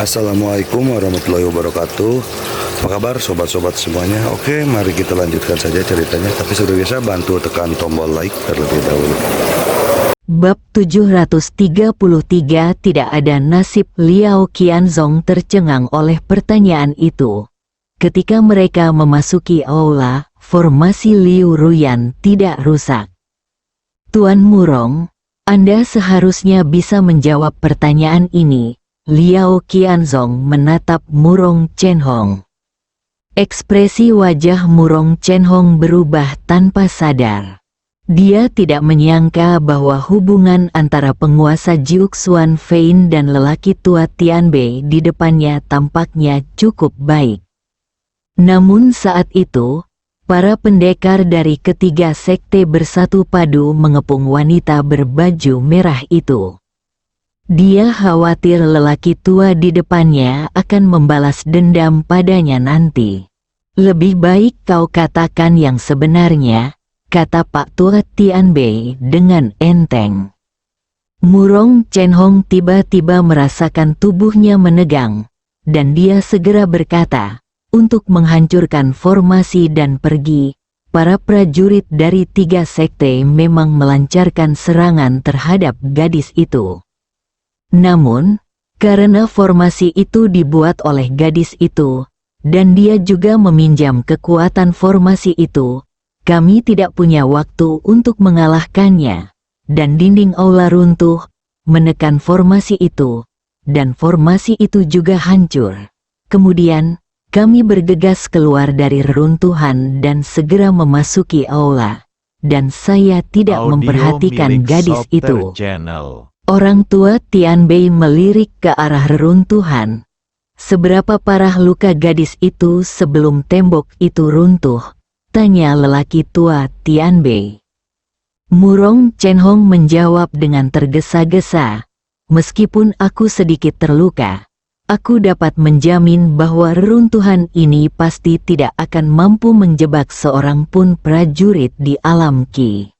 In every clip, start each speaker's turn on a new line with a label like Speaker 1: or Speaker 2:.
Speaker 1: Assalamualaikum warahmatullahi wabarakatuh. Apa kabar sobat-sobat semuanya? Oke, mari kita lanjutkan saja ceritanya. Tapi seperti biasa bantu tekan tombol like terlebih dahulu.
Speaker 2: Bab 733. Tidak ada nasib. Liao Qianzong tercengang oleh pertanyaan itu. Ketika mereka memasuki aula, formasi Liu Ruyan tidak rusak. Tuan Murong, Anda seharusnya bisa menjawab pertanyaan ini. Liao Qianzong menatap Murong Chen-hong. Ekspresi wajah Murong Chen-hong berubah tanpa sadar. Dia tidak menyangka bahwa hubungan antara penguasa Jiuxuan Fein dan lelaki tua Tianbei di depannya tampaknya cukup baik. Namun saat itu, para pendekar dari ketiga sekte bersatu padu mengepung wanita berbaju merah itu. Dia khawatir lelaki tua di depannya akan membalas dendam padanya nanti. Lebih baik kau katakan yang sebenarnya, kata Pak Tua Tianbei dengan enteng. Murong Chen-hong tiba-tiba merasakan tubuhnya menegang, dan dia segera berkata, untuk menghancurkan formasi dan pergi, para prajurit dari tiga sekte memang melancarkan serangan terhadap gadis itu. Namun, karena formasi itu dibuat oleh gadis itu, dan dia juga meminjam kekuatan formasi itu, kami tidak punya waktu untuk mengalahkannya, dan dinding aula runtuh, menekan formasi itu, dan formasi itu juga hancur. Kemudian, kami bergegas keluar dari reruntuhan dan segera memasuki aula, dan saya tidak memperhatikan gadis itu. Orang tua Tianbei melirik ke arah reruntuhan. Seberapa parah luka gadis itu sebelum tembok itu runtuh? Tanya lelaki tua Tianbei. Murong Chen-hong menjawab dengan tergesa-gesa. Meskipun aku sedikit terluka, aku dapat menjamin bahwa reruntuhan ini pasti tidak akan mampu menjebak seorang pun prajurit di alam Qi.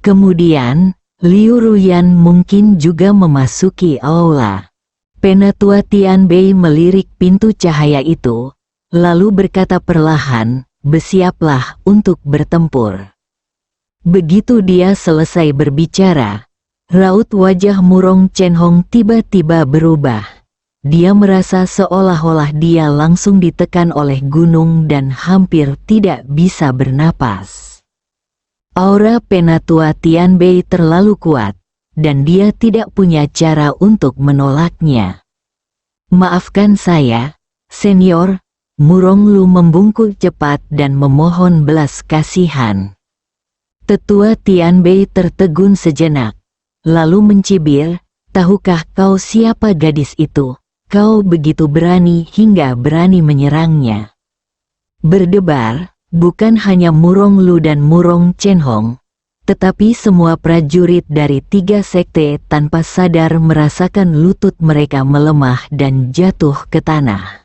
Speaker 2: Kemudian, Liu Ruyan mungkin juga memasuki aula. Penatua Tianbei melirik pintu cahaya itu, lalu berkata perlahan, bersiaplah untuk bertempur. Begitu dia selesai berbicara, raut wajah Murong Chen-hong tiba-tiba berubah. Dia merasa seolah-olah dia langsung ditekan oleh gunung dan hampir tidak bisa bernapas. Aura Penatua Tianbei terlalu kuat, dan dia tidak punya cara untuk menolaknya. Maafkan saya, senior, Murong Lu membungkuk cepat dan memohon belas kasihan. Tetua Tianbei tertegun sejenak, lalu mencibir, tahukah kau siapa gadis itu? Kau begitu berani hingga berani menyerangnya. Berdebar, bukan hanya Murong Lu dan Murong Chen-hong, tetapi semua prajurit dari tiga sekte tanpa sadar merasakan lutut mereka melemah dan jatuh ke tanah.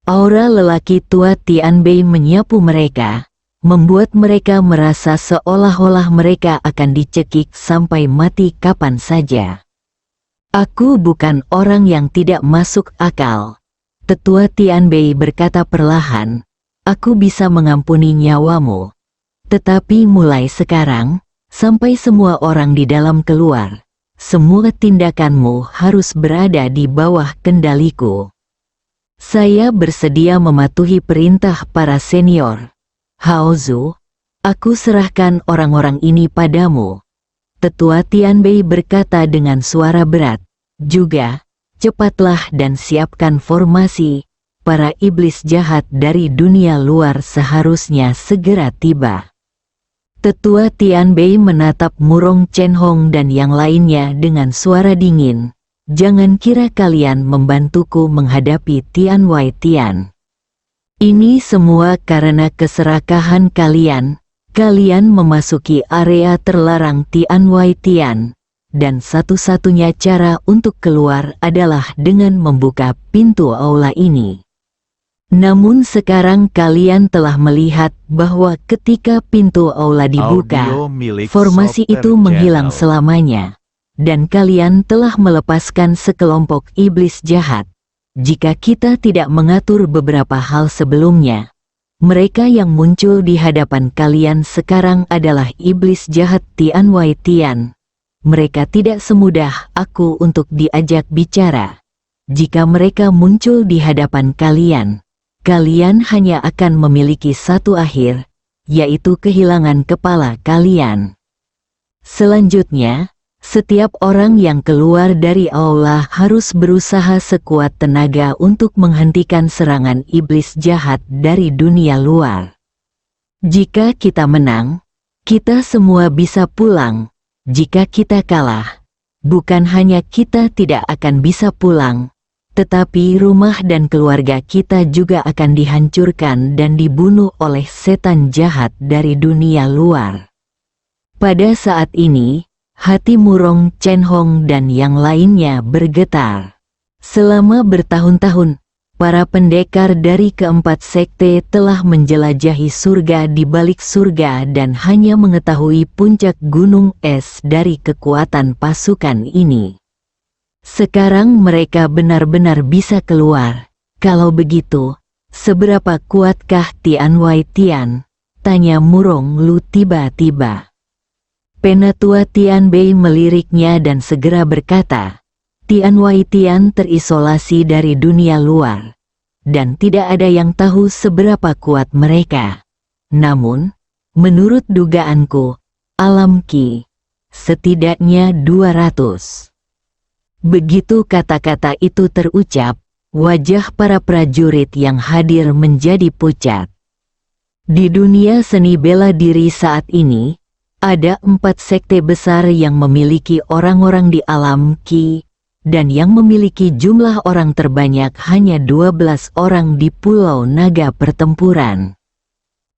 Speaker 2: Aura lelaki tua Tianbei menyapu mereka, membuat mereka merasa seolah-olah mereka akan dicekik sampai mati kapan saja. Aku bukan orang yang tidak masuk akal. Tetua Tianbei berkata perlahan, aku bisa mengampuni nyawamu. Tetapi mulai sekarang, sampai semua orang di dalam keluar, semua tindakanmu harus berada di bawah kendaliku. Saya bersedia mematuhi perintah para senior. Hao Zu, aku serahkan orang-orang ini padamu. Tetua Tianbei berkata dengan suara berat, juga, cepatlah dan siapkan formasi, para iblis jahat dari dunia luar seharusnya segera tiba. Tetua Tianbei menatap Murong Chen-hong dan yang lainnya dengan suara dingin, jangan kira kalian membantuku menghadapi Tian Wai Tian. Ini semua karena keserakahan kalian. Kalian memasuki area terlarang Tian Wai Tian, dan satu-satunya cara untuk keluar adalah dengan membuka pintu aula ini. Namun sekarang kalian telah melihat bahwa ketika pintu aula dibuka, formasi itu menghilang selamanya, dan kalian telah melepaskan sekelompok iblis jahat, jika kita tidak mengatur beberapa hal sebelumnya. Mereka yang muncul di hadapan kalian sekarang adalah iblis jahat Tian Wai Tian. Mereka tidak semudah aku untuk diajak bicara. Jika mereka muncul di hadapan kalian, kalian hanya akan memiliki satu akhir, yaitu kehilangan kepala kalian. Selanjutnya, setiap orang yang keluar dari aula harus berusaha sekuat tenaga untuk menghentikan serangan iblis jahat dari dunia luar. Jika kita menang, kita semua bisa pulang. Jika kita kalah, bukan hanya kita tidak akan bisa pulang, tetapi rumah dan keluarga kita juga akan dihancurkan dan dibunuh oleh setan jahat dari dunia luar. Pada saat ini, hati Murong, Chen Hong dan yang lainnya bergetar. Selama bertahun-tahun, para pendekar dari keempat sekte telah menjelajahi surga di balik surga dan hanya mengetahui puncak gunung es dari kekuatan pasukan ini. Sekarang mereka benar-benar bisa keluar. Kalau begitu, seberapa kuatkah Tian Wai Tian? Tanya Murong Lu tiba-tiba. Penatua Tian Bei meliriknya dan segera berkata, Tian Wai Tian terisolasi dari dunia luar, dan tidak ada yang tahu seberapa kuat mereka. Namun, menurut dugaanku, alam Qi, setidaknya 200. Begitu kata-kata itu terucap, wajah para prajurit yang hadir menjadi pucat. Di dunia seni bela diri saat ini, ada 4 sekte besar yang memiliki orang-orang di alam Qi, dan yang memiliki jumlah orang terbanyak hanya 12 orang di Pulau Naga Pertempuran.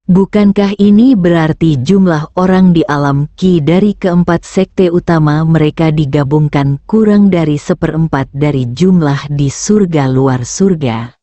Speaker 2: Bukankah ini berarti jumlah orang di alam Qi dari keempat sekte utama mereka digabungkan kurang dari 1/4 dari jumlah di surga luar surga?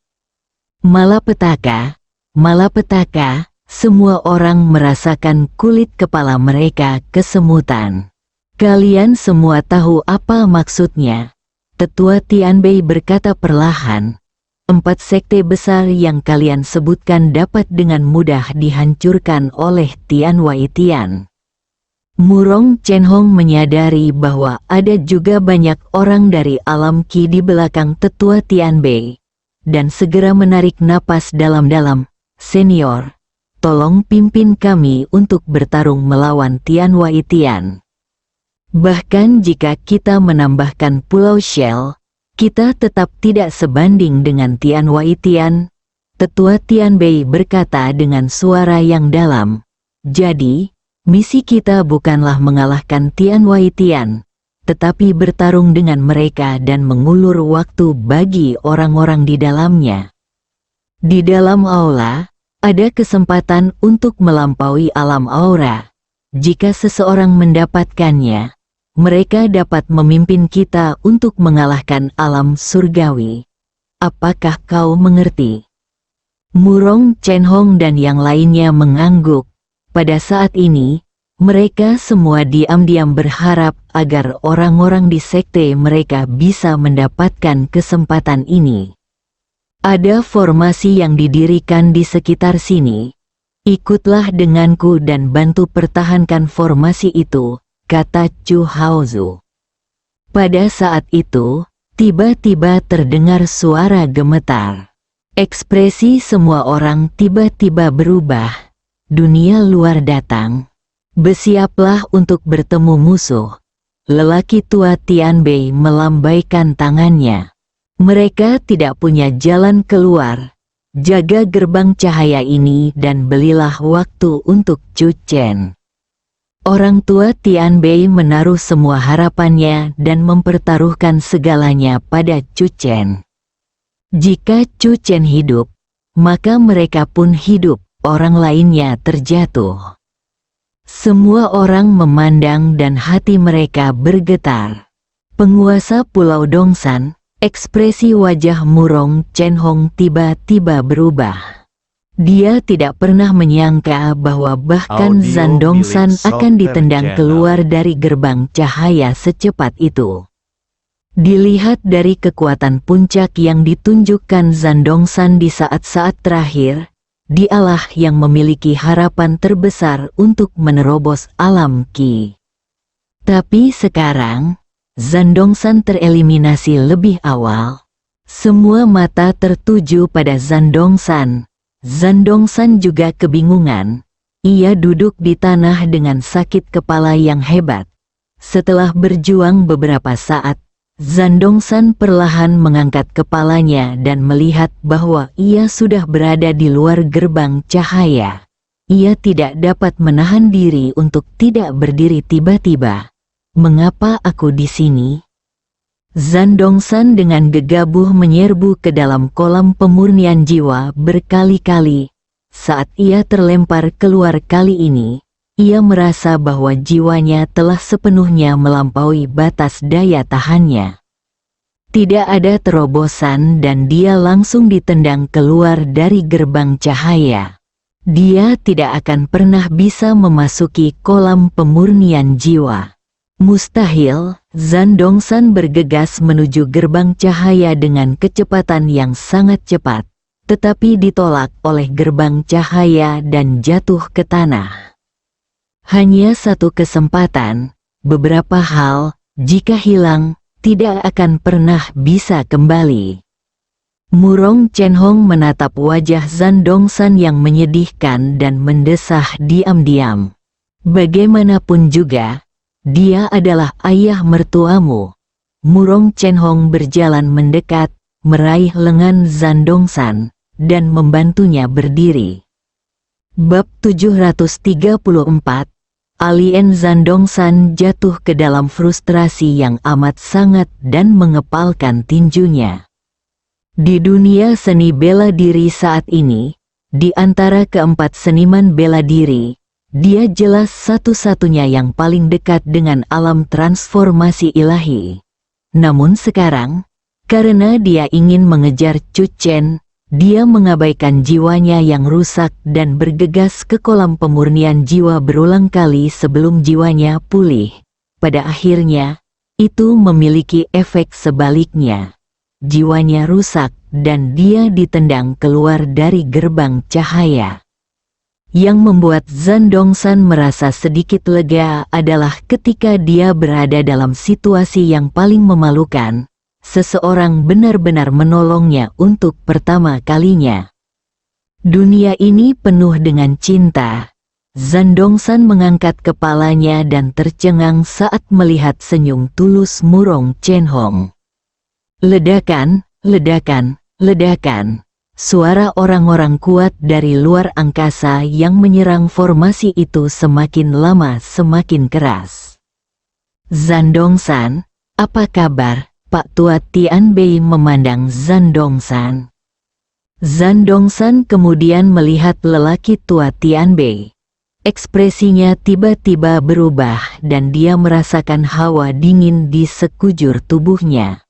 Speaker 2: Malapetaka, malapetaka, semua orang merasakan kulit kepala mereka kesemutan. Kalian semua tahu apa maksudnya? Tetua Tian Bei berkata perlahan, 4 sekte besar yang kalian sebutkan dapat dengan mudah dihancurkan oleh Tian Wai Tian. Murong Chen Hong menyadari bahwa ada juga banyak orang dari alam Qi di belakang Tetua Tian Bei, dan segera menarik napas dalam-dalam. Senior, tolong pimpin kami untuk bertarung melawan Tian Wai Tian. Bahkan jika kita menambahkan Pulau Shell, kita tetap tidak sebanding dengan Tian Wai Tian. Tetua Tian Bei berkata dengan suara yang dalam. Jadi, misi kita bukanlah mengalahkan Tian Wai Tian, tetapi bertarung dengan mereka dan mengulur waktu bagi orang-orang di dalamnya. Di dalam aula, ada kesempatan untuk melampaui alam aura. Jika seseorang mendapatkannya, mereka dapat memimpin kita untuk mengalahkan alam surgawi. Apakah kau mengerti? Murong Chen Hong dan yang lainnya mengangguk. Pada saat ini, mereka semua diam-diam berharap agar orang-orang di sekte mereka bisa mendapatkan kesempatan ini. Ada formasi yang didirikan di sekitar sini. Ikutlah denganku dan bantu pertahankan formasi itu, kata Chu Haozu. Pada saat itu, tiba-tiba terdengar suara gemetar. Ekspresi semua orang tiba-tiba berubah. Dunia luar datang. Bersiaplah untuk bertemu musuh. Lelaki tua Tian Bei melambaikan tangannya. Mereka tidak punya jalan keluar. Jaga gerbang cahaya ini dan belilah waktu untuk Chu Chen. Orang tua Tian Bei menaruh semua harapannya dan mempertaruhkan segalanya pada Chu Chen. Jika Chu Chen hidup, maka mereka pun hidup, orang lainnya terjatuh. Semua orang memandang dan hati mereka bergetar. Penguasa Pulau Dongsan, ekspresi wajah Murong Chen Hong tiba-tiba berubah. Dia tidak pernah menyangka bahwa bahkan Zan Dongsan akan ditendang keluar dari gerbang cahaya secepat itu. Dilihat dari kekuatan puncak yang ditunjukkan Zandongsan di saat-saat terakhir, dialah yang memiliki harapan terbesar untuk menerobos alam Qi. Tapi sekarang, Zandongsan tereliminasi lebih awal. Semua mata tertuju pada Zandongsan. Zandongsan juga kebingungan. Ia duduk di tanah dengan sakit kepala yang hebat. Setelah berjuang beberapa saat, Zandongsan perlahan mengangkat kepalanya dan melihat bahwa ia sudah berada di luar gerbang cahaya. Ia tidak dapat menahan diri untuk tidak berdiri tiba-tiba. Mengapa aku di sini? Zandongsan dengan gegabah menyerbu ke dalam kolam pemurnian jiwa berkali-kali. Saat ia terlempar keluar kali ini, ia merasa bahwa jiwanya telah sepenuhnya melampaui batas daya tahannya. Tidak ada terobosan dan dia langsung ditendang keluar dari gerbang cahaya. Dia tidak akan pernah bisa memasuki kolam pemurnian jiwa. Mustahil, Zandongsan bergegas menuju gerbang cahaya dengan kecepatan yang sangat cepat, tetapi ditolak oleh gerbang cahaya dan jatuh ke tanah. Hanya satu kesempatan, beberapa hal, jika hilang, tidak akan pernah bisa kembali. Murong Chen-hong menatap wajah Zandongsan yang menyedihkan dan mendesah diam-diam. Bagaimanapun juga, dia adalah ayah mertuamu. Murong Chen-hong berjalan mendekat, meraih lengan Zandongsan, dan membantunya berdiri. Bab 734, Alien Zandongsan jatuh ke dalam frustrasi yang amat sangat dan mengepalkan tinjunya. Di dunia seni bela diri saat ini, di antara keempat seniman bela diri, dia jelas satu-satunya yang paling dekat dengan alam transformasi ilahi. Namun sekarang, karena dia ingin mengejar Chu Chen, dia mengabaikan jiwanya yang rusak dan bergegas ke kolam pemurnian jiwa berulang kali sebelum jiwanya pulih. Pada akhirnya, itu memiliki efek sebaliknya. Jiwanya rusak dan dia ditendang keluar dari gerbang cahaya. Yang membuat Zandongsan merasa sedikit lega adalah ketika dia berada dalam situasi yang paling memalukan. Seseorang benar-benar menolongnya untuk pertama kalinya. Dunia ini penuh dengan cinta. Zandongsan mengangkat kepalanya dan tercengang saat melihat senyum tulus Murong Chen-hong. Ledakan, ledakan, ledakan. Suara orang-orang kuat dari luar angkasa yang menyerang formasi itu semakin lama semakin keras. Zandongsan, apa kabar? Pak Tua Tianbei memandang Zandongsan. Zandongsan kemudian melihat lelaki tua Tianbei. Ekspresinya tiba-tiba berubah dan dia merasakan hawa dingin di sekujur tubuhnya.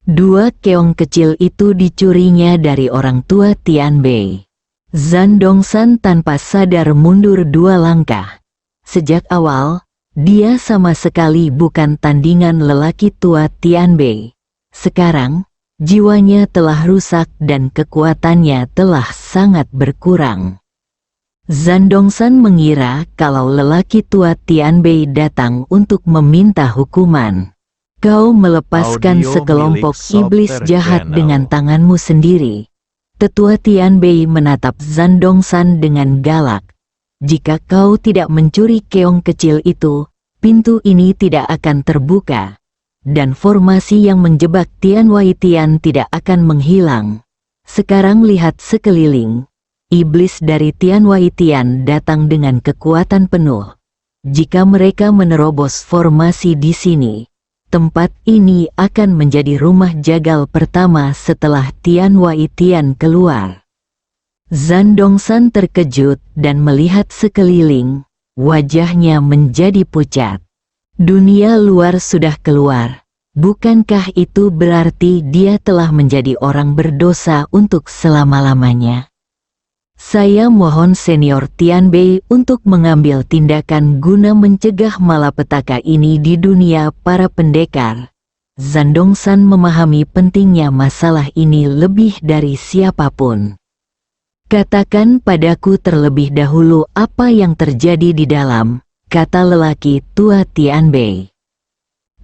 Speaker 2: Dua keong kecil itu dicurinya dari orang tua Tianbei. Zandongsan tanpa sadar mundur 2 langkah. Sejak awal, dia sama sekali bukan tandingan lelaki tua Tianbei. Sekarang, jiwanya telah rusak dan kekuatannya telah sangat berkurang. Zandongsan mengira kalau lelaki tua Tianbei datang untuk meminta hukuman. Kau melepaskan
Speaker 3: Audio
Speaker 2: sekelompok
Speaker 3: milik
Speaker 2: iblis
Speaker 3: Software
Speaker 2: jahat
Speaker 3: Channel.
Speaker 2: dengan tanganmu sendiri. Tetua Tianbei menatap Zandongsan dengan galak. Jika kau tidak mencuri keong kecil itu, pintu ini tidak akan terbuka. Dan formasi yang menjebak Tian Wai Tian tidak akan menghilang. Sekarang lihat sekeliling. Iblis dari Tian Wai Tian datang dengan kekuatan penuh. Jika mereka menerobos formasi di sini, tempat ini akan menjadi rumah jagal pertama setelah Tian Wai Tian keluar. Zandongsan terkejut dan melihat sekeliling, wajahnya menjadi pucat. Dunia luar sudah keluar. Bukankah itu berarti dia telah menjadi orang berdosa untuk selama-lamanya? Saya mohon Senior Tianbei untuk mengambil tindakan guna mencegah malapetaka ini di dunia para pendekar. Zandongsan memahami pentingnya masalah ini lebih dari siapapun. Katakan padaku terlebih dahulu apa yang terjadi di dalam, kata lelaki tua Tianbei.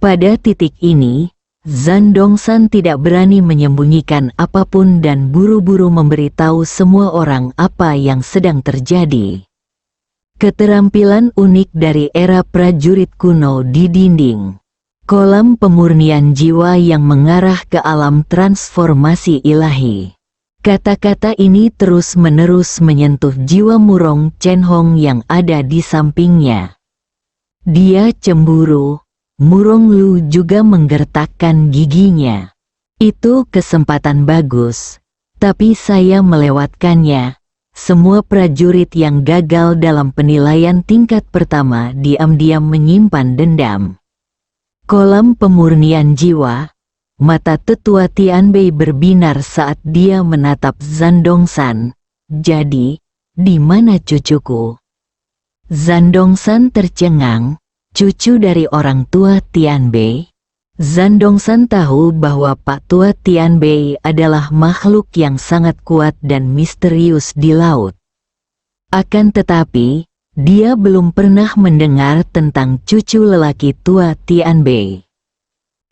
Speaker 2: Pada titik ini, Zandongsan tidak berani menyembunyikan apapun dan buru-buru memberitahu semua orang apa yang sedang terjadi. Keterampilan unik dari era prajurit kuno di dinding. Kolam pemurnian jiwa yang mengarah ke alam transformasi ilahi. Kata-kata ini terus-menerus menyentuh jiwa Murong Chen-hong yang ada di sampingnya. Dia cemburu. Murong Lu juga menggertakkan giginya. Itu kesempatan bagus, tapi saya melewatkannya. Semua prajurit yang gagal dalam penilaian tingkat pertama diam-diam menyimpan dendam. Kolam pemurnian jiwa. Mata tetua Tianbei berbinar saat dia menatap Zandongsan. Jadi, di mana cucuku? Zandongsan tercengang. Cucu dari orang tua Tianbei? Zandongsan tahu bahwa Pak Tua Tianbei adalah makhluk yang sangat kuat dan misterius di laut. Akan tetapi, dia belum pernah mendengar tentang cucu lelaki tua Tianbei.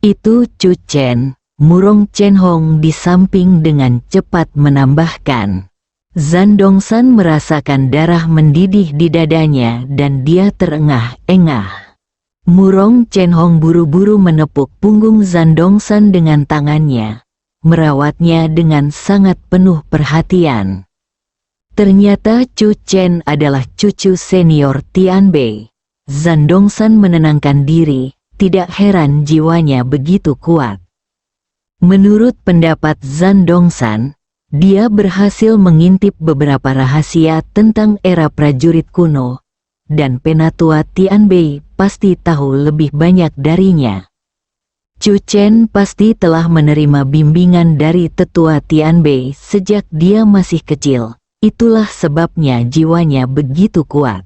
Speaker 2: Itu Chu Chen. Murong Chen-hong di samping dengan cepat menambahkan. Zandongsan merasakan darah mendidih di dadanya dan dia terengah-engah. Murong Chen-hong buru-buru menepuk punggung Zandongsan dengan tangannya, merawatnya dengan sangat penuh perhatian. Ternyata Chu Chen adalah cucu senior Tianbei. Zandongsan menenangkan diri, tidak heran jiwanya begitu kuat. Menurut pendapat Zandongsan, dia berhasil mengintip beberapa rahasia tentang era prajurit kuno, dan penatua Tianbei pasti tahu lebih banyak darinya. Chu Chen pasti telah menerima bimbingan dari tetua Tianbei sejak dia masih kecil. Itulah sebabnya jiwanya begitu kuat.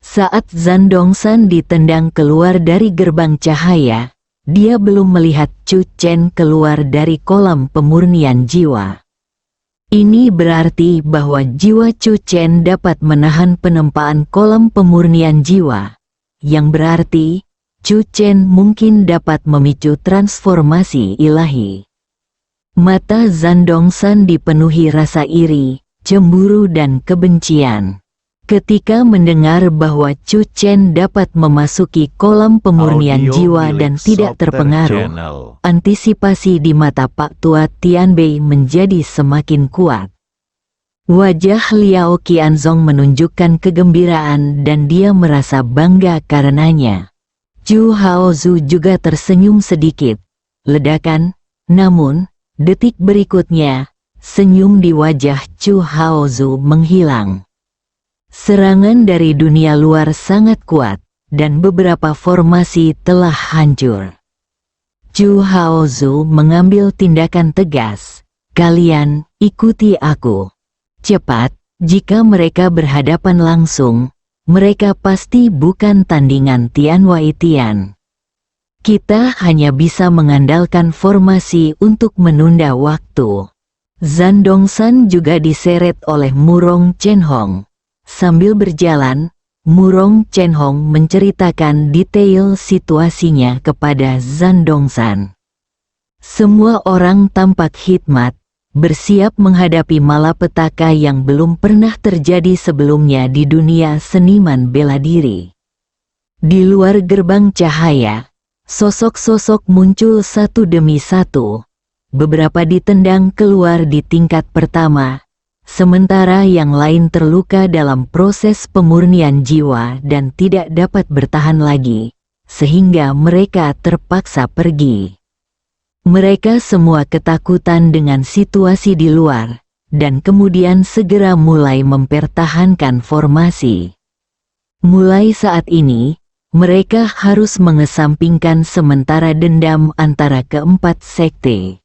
Speaker 2: Saat Zandongsan ditendang keluar dari gerbang cahaya, dia belum melihat Chu Chen keluar dari kolam pemurnian jiwa. Ini berarti bahwa jiwa Chu Chen dapat menahan penempaan kolam pemurnian jiwa, yang berarti Chu Chen mungkin dapat memicu transformasi ilahi. Mata Zandongsan dipenuhi rasa iri, cemburu dan kebencian. Ketika mendengar bahwa Chu Chen dapat memasuki kolam pemurnian jiwa dan tidak terpengaruh, antisipasi di mata Pak Tua Tianbei menjadi semakin kuat. Wajah Liao Qianzong menunjukkan kegembiraan dan dia merasa bangga karenanya. Chu Haozu juga tersenyum sedikit. Ledakan, namun, detik berikutnya, senyum di wajah Chu Haozu menghilang. Serangan dari dunia luar sangat kuat, dan beberapa formasi telah hancur. Chu Haozu mengambil tindakan tegas. Kalian, ikuti aku. Cepat, jika mereka berhadapan langsung, mereka pasti bukan tandingan Tian Wai Tian. Kita hanya bisa mengandalkan formasi untuk menunda waktu. Zandongsan juga diseret oleh Murong Chen-hong. Sambil berjalan, Murong Chen-hong menceritakan detail situasinya kepada Zandongsan. Semua orang tampak hikmat, bersiap menghadapi malapetaka yang belum pernah terjadi sebelumnya di dunia seniman bela diri. Di luar gerbang cahaya, sosok-sosok muncul satu demi satu. Beberapa ditendang keluar di tingkat pertama, sementara yang lain terluka dalam proses pemurnian jiwa dan tidak dapat bertahan lagi, sehingga mereka terpaksa pergi. Mereka semua ketakutan dengan situasi di luar, dan kemudian segera mulai mempertahankan formasi. Mulai saat ini, mereka harus mengesampingkan sementara dendam antara keempat sekte.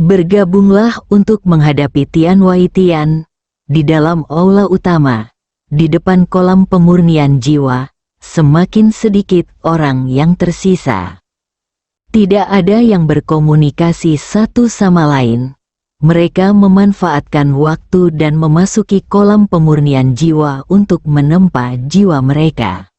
Speaker 2: Bergabunglah untuk menghadapi Tian Wai Tian, di dalam aula utama, di depan kolam pemurnian jiwa, semakin sedikit orang yang tersisa. Tidak ada yang berkomunikasi satu sama lain. Mereka memanfaatkan waktu dan memasuki kolam pemurnian jiwa untuk menempa jiwa mereka.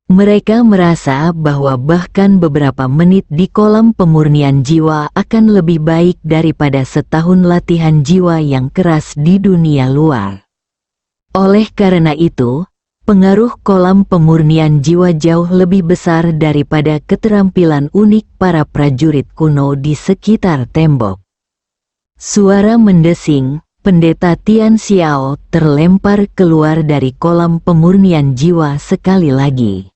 Speaker 2: Mereka merasa bahwa bahkan beberapa menit di kolam pemurnian jiwa akan lebih baik daripada setahun latihan jiwa yang keras di dunia luar. Oleh karena itu, pengaruh kolam pemurnian jiwa jauh lebih besar daripada keterampilan unik para prajurit kuno di sekitar tembok. Suara mendesing, Pendeta Tian Xiao terlempar keluar dari kolam pemurnian jiwa sekali lagi.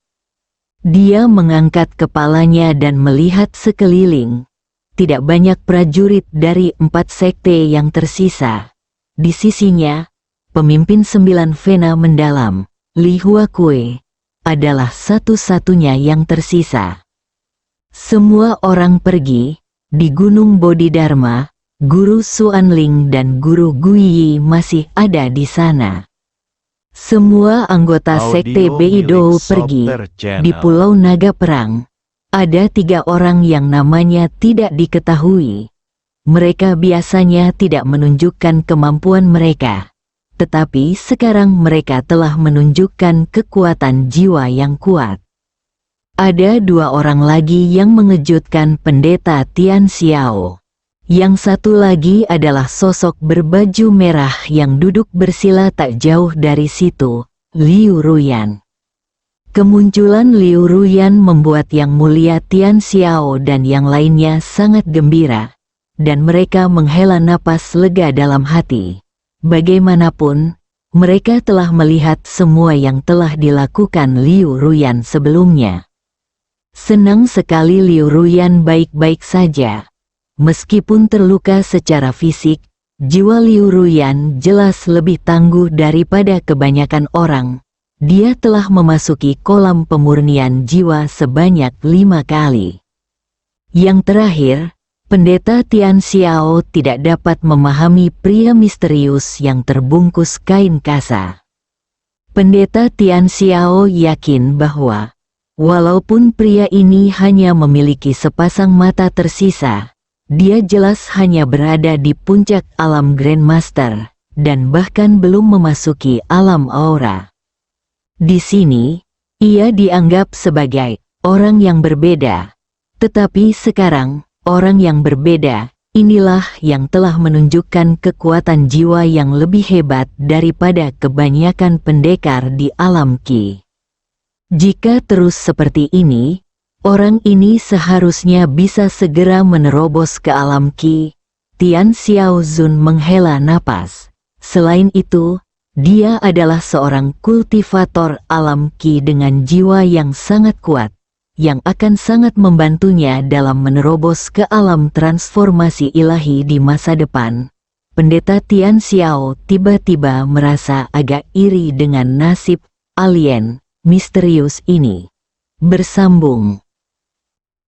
Speaker 2: Dia mengangkat kepalanya dan melihat sekeliling. Tidak banyak prajurit dari 4 sekte yang tersisa. Di sisinya, pemimpin 9 Vena mendalam, Li Huakue, adalah satu-satunya yang tersisa. Semua orang pergi. Di Gunung Bodhidharma, Guru Xuanling dan Guru Guiyi masih ada di sana. Semua anggota sekte Beidou pergi. Di Pulau Naga Perang, ada 3 orang yang namanya tidak diketahui. Mereka biasanya tidak menunjukkan kemampuan mereka. Tetapi sekarang mereka telah menunjukkan kekuatan jiwa yang kuat. Ada 2 orang lagi yang mengejutkan Pendeta Tian Xiao. Yang satu lagi adalah sosok berbaju merah yang duduk bersila tak jauh dari situ, Liu Ruyan. Kemunculan Liu Ruyan membuat Yang Mulia Tian Xiao dan yang lainnya sangat gembira, dan mereka menghela napas lega dalam hati. Bagaimanapun, mereka telah melihat semua yang telah dilakukan Liu Ruyan sebelumnya. Senang sekali Liu Ruyan baik-baik saja. Meskipun terluka secara fisik, jiwa Liu Ruyan jelas lebih tangguh daripada kebanyakan orang. Dia telah memasuki kolam pemurnian jiwa sebanyak 5 kali. Yang terakhir, Pendeta Tian Xiao tidak dapat memahami pria misterius yang terbungkus kain kasa. Pendeta Tian Xiao yakin bahwa, walaupun pria ini hanya memiliki sepasang mata tersisa, dia jelas hanya berada di puncak alam Grandmaster, dan bahkan belum memasuki alam aura. Di sini, ia dianggap sebagai orang yang berbeda. Tetapi sekarang, orang yang berbeda, inilah yang telah menunjukkan kekuatan jiwa yang lebih hebat daripada kebanyakan pendekar di alam Qi. Jika terus seperti ini, orang ini seharusnya bisa segera menerobos ke alam Qi. Tian Xiaozun menghela napas. Selain itu, dia adalah seorang kultivator alam Qi dengan jiwa yang sangat kuat, yang akan sangat membantunya dalam menerobos ke alam transformasi ilahi di masa depan. Pendeta Tian Xiao tiba-tiba merasa agak iri dengan nasib alien misterius ini. Bersambung.